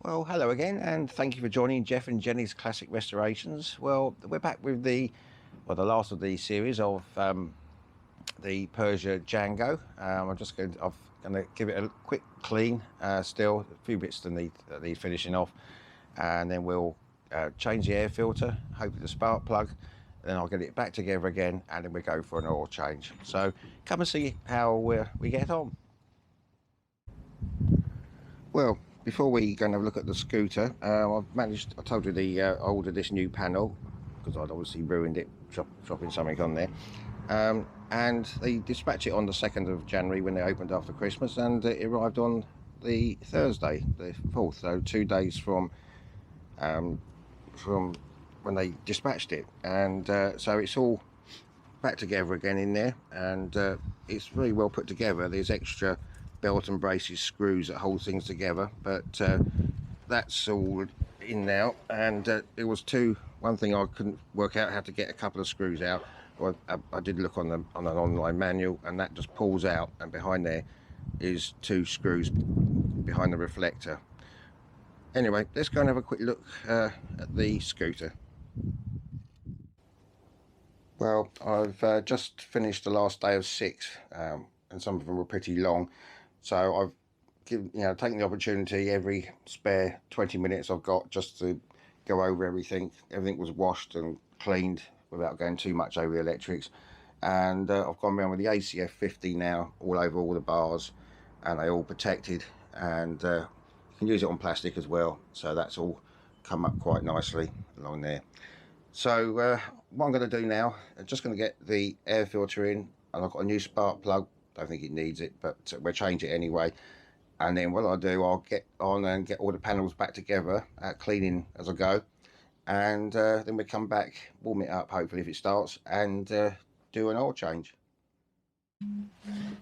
Well, hello again, and thank you for joining Jeff and Jenny's Classic Restorations. Well, we're back with the last of the series of the Peugeot Django. I'm going to give it a quick clean. Still, a few bits that need finishing off, and then we'll change the air filter, hopefully the spark plug. Then I'll get it back together again, and then we go for an oil change. So come and see how we get on. Well, before we go and have a look at the scooter, I told you I ordered this new panel because I'd obviously ruined it dropping something on there. And they dispatched it on the 2nd of January when they opened after Christmas, and it arrived on the Thursday, the 4th, so 2 days from when they dispatched it. And so it's all back together again in there, and it's very well put together. There's extra belt and braces screws that hold things together, but that's all in now. And there was one thing I couldn't work out how to get a couple of screws out. Well, I did look on an online manual, and that just pulls out, and behind there is 2 screws behind the reflector. Anyway, let's go and have a quick look at the scooter. Well, I've just finished the last day of 6, and some of them were pretty long. So I've taken the opportunity every spare 20 minutes I've got just to go over everything. Everything was washed and cleaned without going too much over the electrics. And I've gone around with the ACF 50 now all over all the bars, and they're all protected. And you can use it on plastic as well. So that's all come up quite nicely along there. So what I'm going to do now, I'm just going to get the air filter in, and I've got a new spark plug. Don't think it needs it, but we'll change it anyway. And then what I'll do, I'll get on and get all the panels back together, cleaning as I go, and then we come back, warm it up, hopefully if it starts, and do an oil change.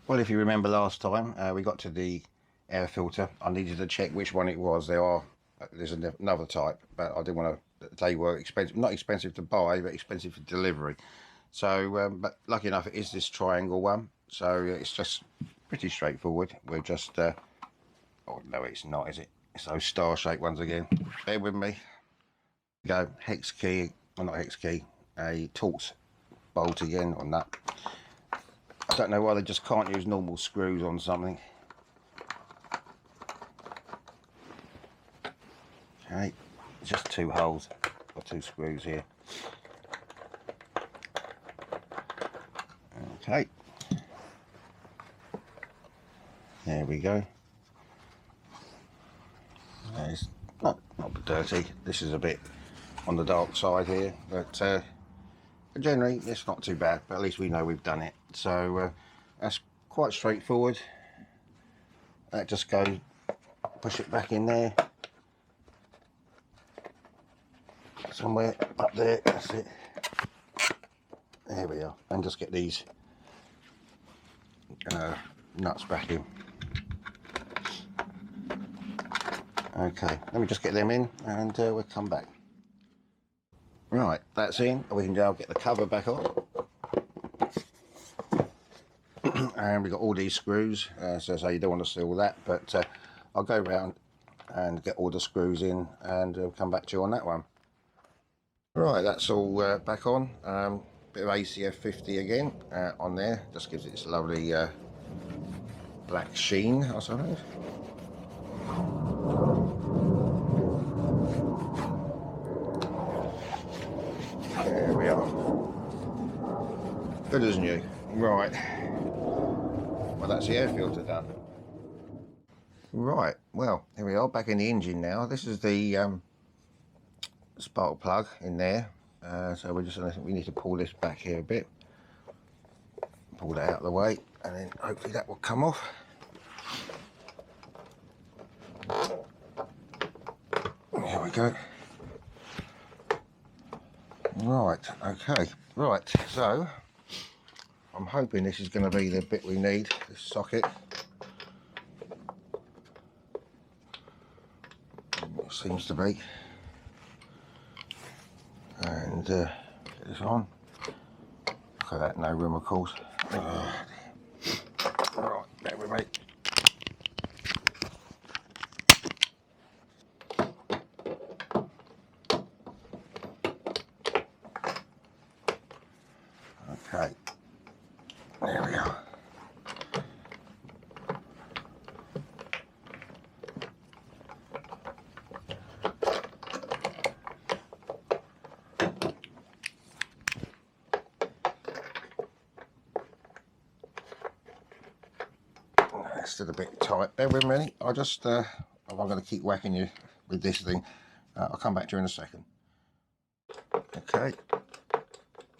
Well, if you remember last time we got to the air filter, I needed to check which one it was. There's another type, but I didn't want to. They were expensive, not expensive to buy, but expensive for delivery. So, but lucky enough, it is this triangle one. So it's just pretty straightforward. We'll just, oh no, it's not, is it? It's those star-shaped ones again. Bear with me. Go hex key, well not hex key, a Torx bolt again or nut. I don't know why they just can't use normal screws on something. Okay, just 2 holes or 2 screws here. Okay. There we go. It's not dirty. This is a bit on the dark side here, but generally it's not too bad. But at least we know we've done it. So that's quite straightforward. That just goes, push it back in there. Somewhere up there. That's it. There we are. And just get these nuts back in. Okay, let me just get them in, and we'll come back. Right, that's in. We can now get the cover back on. And we've got all these screws, so you don't want to see all that, but I'll go around and get all the screws in, and we'll come back to you on that one. Right, that's all back on. Bit of ACF 50 again on there, just gives it this lovely black sheen, I suppose. There we are. Good as new. Right. Well, that's the air filter done. Right. Well, here we are, back in the engine now. This is the spark plug in there. So we need to pull this back here a bit. Pull that out of the way, and then hopefully that will come off. There we go. Right, okay, right, so I'm hoping this is going to be the bit we need, this socket. It seems to be. And get this on. Look at that, no room of course. Right, bear with me. Okay, there we are. That's still a bit tight. Bear with me. I just, I'm going to keep whacking you with this thing. I'll come back to you in a second. Okay,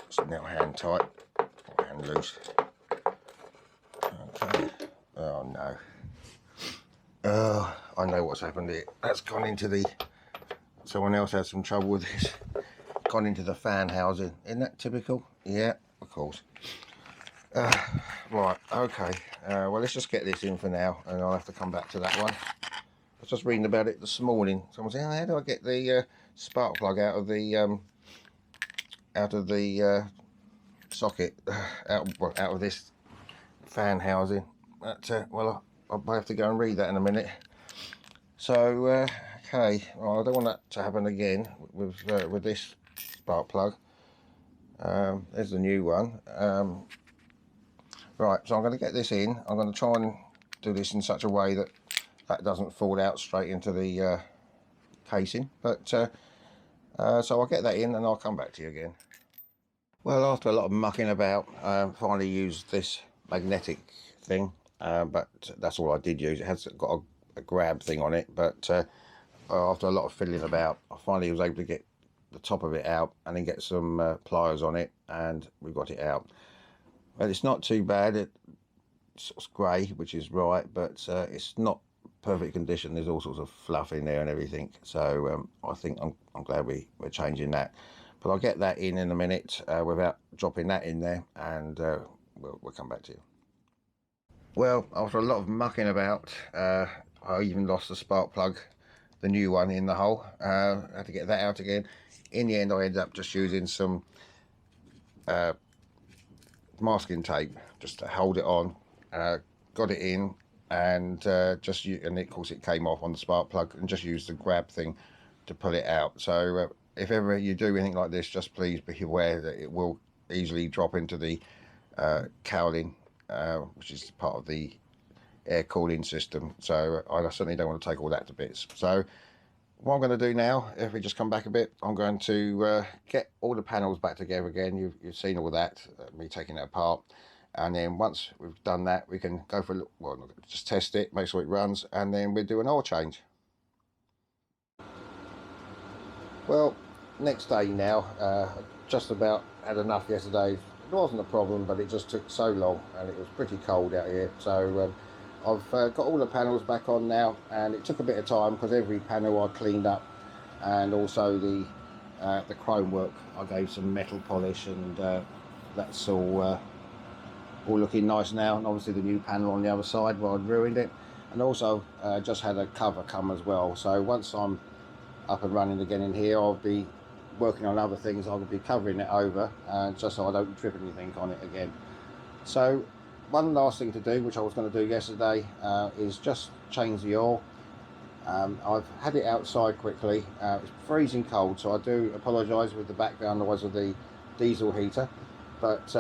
it's now hand tight, or hand loose. Okay. Oh no. I know what's happened here. That's gone into the. Someone else had some trouble with this. Gone into the fan housing. Isn't that typical? Yeah, of course. Right, okay. Well, let's just get this in for now, and I'll have to come back to that one. I was just reading about it this morning. Someone said, "How do I get the spark plug out of the socket, out of this fan housing?" But well, I'll have to go and read that in a minute. So okay, well, I don't want that to happen again with this spark plug. There's the new one. Right, so I'm going to get this in. I'm going to try and do this in such a way that that doesn't fall out straight into the casing. But so I'll get that in and I'll come back to you again. Well, after a lot of mucking about, I finally used this magnetic thing, but that's all I did use. It has got a grab thing on it, but after a lot of fiddling about, I finally was able to get the top of it out and then get some pliers on it, and we got it out. But it's not too bad. It's grey, which is right, but it's not perfect condition. There's all sorts of fluff in there and everything, so I think I'm glad we're changing that. But I'll get that in a minute without dropping that in there, and we'll come back to you. Well, after a lot of mucking about, I even lost the spark plug, the new one, in the hole. I had to get that out again. In the end, I ended up just using some masking tape just to hold it on. Got it in, and and of course it came off on the spark plug, and just used the grab thing to pull it out. So if ever you do anything like this, just please be aware that it will easily drop into the cowling, which is part of the air cooling system. So I certainly don't want to take all that to bits. So what I'm going to do now, if we just come back a bit, I'm going to get all the panels back together again. You've seen all that, me taking it apart. And then once we've done that, we can go for a look, well, just test it, make sure it runs, and then we'll do an oil change. Well, next day now, just about had enough yesterday. It wasn't a problem, but it just took so long, and it was pretty cold out here. So I've got all the panels back on now, and it took a bit of time because every panel I cleaned up, and also the chrome work I gave some metal polish, and that's all looking nice now. And obviously the new panel on the other side where I'd ruined it, and also just had a cover come as well. So once I'm up and running again in here, I'll be working on other things. I'll be covering it over, just so I don't trip anything on it again. So one last thing to do, which I was going to do yesterday, is just change the oil. I've had it outside quickly. It's freezing cold, so I do apologise with the background noise of the diesel heater, but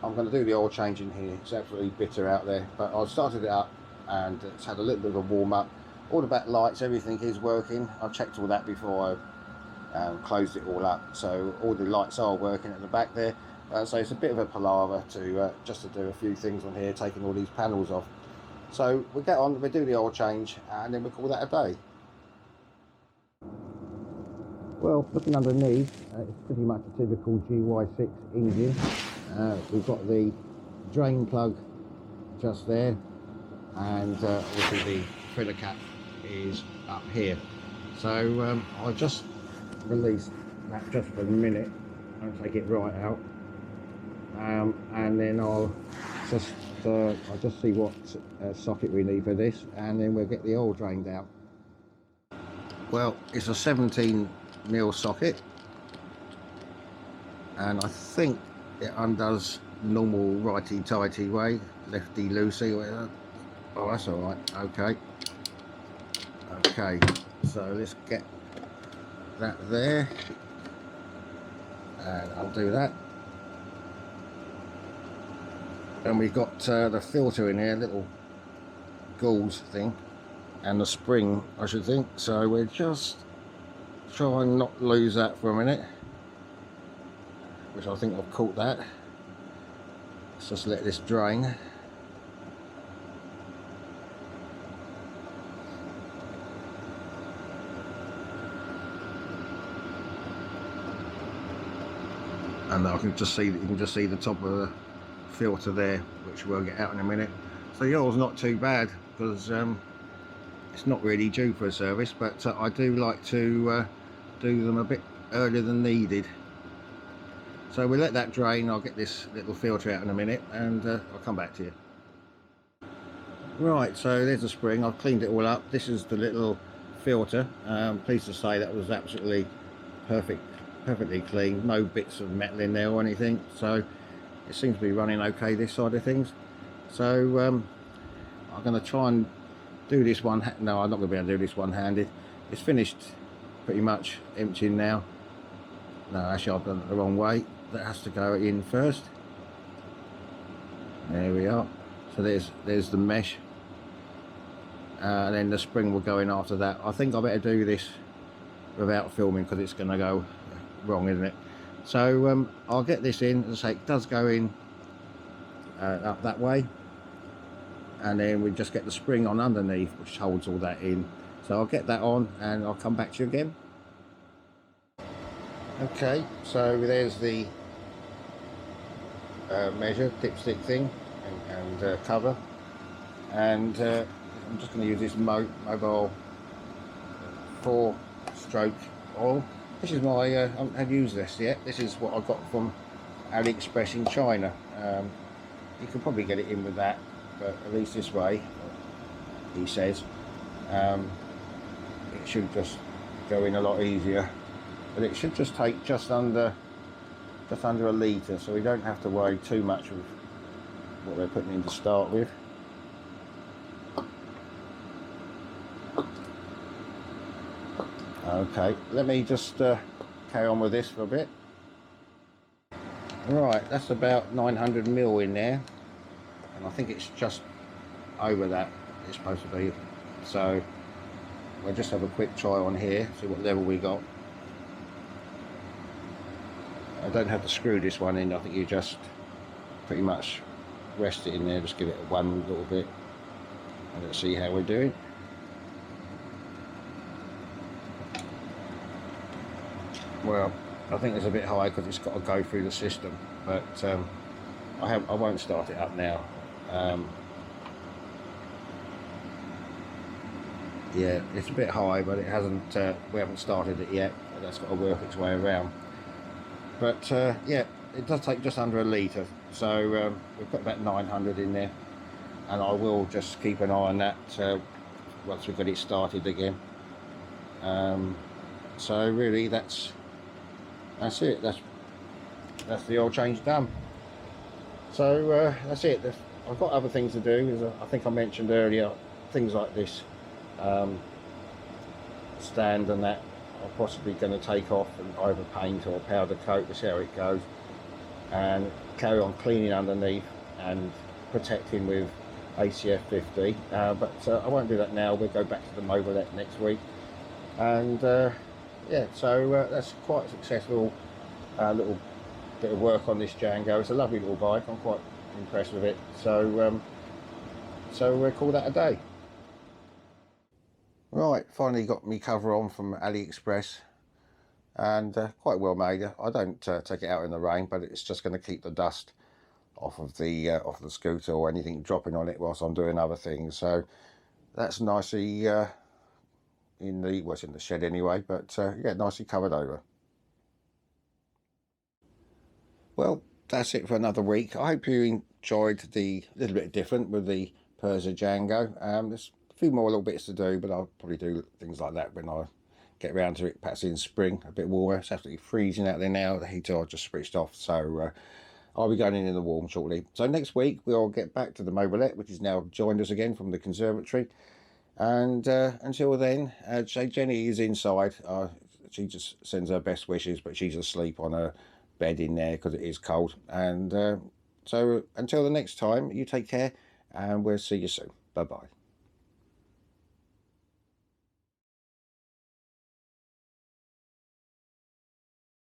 I'm going to do the oil change in here. It's absolutely bitter out there, but I started it up and it's had a little bit of a warm up. All the back lights, everything is working. I checked all that before I closed it all up, so all the lights are working at the back there. So it's a bit of a palaver to just to do a few things on here, taking all these panels off. So we'll get on, we'll do the oil change, and then we'll call that a day. Well, looking underneath, it's pretty much a typical GY6 engine. We've got the drain plug just there, and obviously the filler cap is up here. So I'll just release that just for a minute and take it right out, and then I'll just see what socket we need for this, and then we'll get the oil drained out. Well, it's a 17mm socket, and I think it undoes normal righty-tighty way, lefty-loosey. Oh, that's all right. Okay, so let's get that there, and I'll do that. and we've got the filter in here, little gauze thing, and the spring, I should think. So we're just trying not to lose that for a minute, which I think I've caught that. Let's just let this drain. And I can just see, you can just see the top of the filter there, which we'll get out in a minute. So yours not too bad, because it's not really due for a service, but I do like to do them a bit earlier than needed. So we'll let that drain. I'll get this little filter out in a minute, and I'll come back to you. Right, so there's the spring. I've cleaned it all up. This is the little filter. Pleased to say that was absolutely perfectly clean, no bits of metal in there or anything, so it seems to be running okay, this side of things. So I'm going to try and do this one. No, I'm not going to be able to do this one-handed. It's finished pretty much emptying now. No, actually I've done it the wrong way. That has to go in first. There we are. So there's the mesh, and then the spring will go in after that. I think I better do this without filming, because it's going to go wrong, isn't it? So I'll get this in. As I say, it does go in up that way, and then we just get the spring on underneath, which holds all that in. So I'll get that on and I'll come back to you again. Okay, so there's the measure dipstick thing and cover, and I'm just going to use this mobile 4-stroke oil. This is my, I haven't used this yet. This is what I got from AliExpress in China. You can probably get it in with that, but at least this way, he says, it should just go in a lot easier. But it should just take just under a litre, so we don't have to worry too much with what we're putting in to start with. Okay, let me just carry on with this for a bit. Right, that's about 900 ml in there, and I think it's just over that it's supposed to be. So we'll just have a quick try on here, see what level we got. I don't have to screw this one in. I think you just pretty much rest it in there, just give it one little bit, and let's see how we're doing. Well, I think it's a bit high because it's got to go through the system, but I won't start it up now. Yeah, it's a bit high, but it hasn't. We haven't started it yet. That's got to work its way around. But yeah, it does take just under a litre, so we've put about 900 in there, and I will just keep an eye on that once we've got it started again. So really, that's it. That's the oil change done. So that's it. I've got other things to do, as I think I mentioned earlier. Things like this stand and that, I'm possibly going to take off and either paint or powder coat to see how it goes, and carry on cleaning underneath and protecting with ACF 50. But I won't do that now. We'll go back to the mobilette next week, and yeah, so that's quite a successful little bit of work on this Django. It's a lovely little bike. I'm quite impressed with it. So so we'll call that a day. Right, finally got me cover on from AliExpress, and quite well made. I don't take it out in the rain, but it's just going to keep the dust off of the scooter or anything dropping on it whilst I'm doing other things. So that's nicely in the shed anyway, but yeah, nicely covered over. Well, that's it for another week. I hope you enjoyed the little bit different with the Peugeot Django. There's a few more little bits to do, but I'll probably do things like that when I get around to it, perhaps in spring, a bit warmer. It's absolutely freezing out there now. The heater I just switched off, so I'll be going in the warm shortly. So next week we'll get back to the mobilette, which has now joined us again from the conservatory. And until then, so Jenny is inside. She just sends her best wishes, but she's asleep on her bed in there because it is cold. And So until the next time, you take care, and we'll see you soon. Bye bye.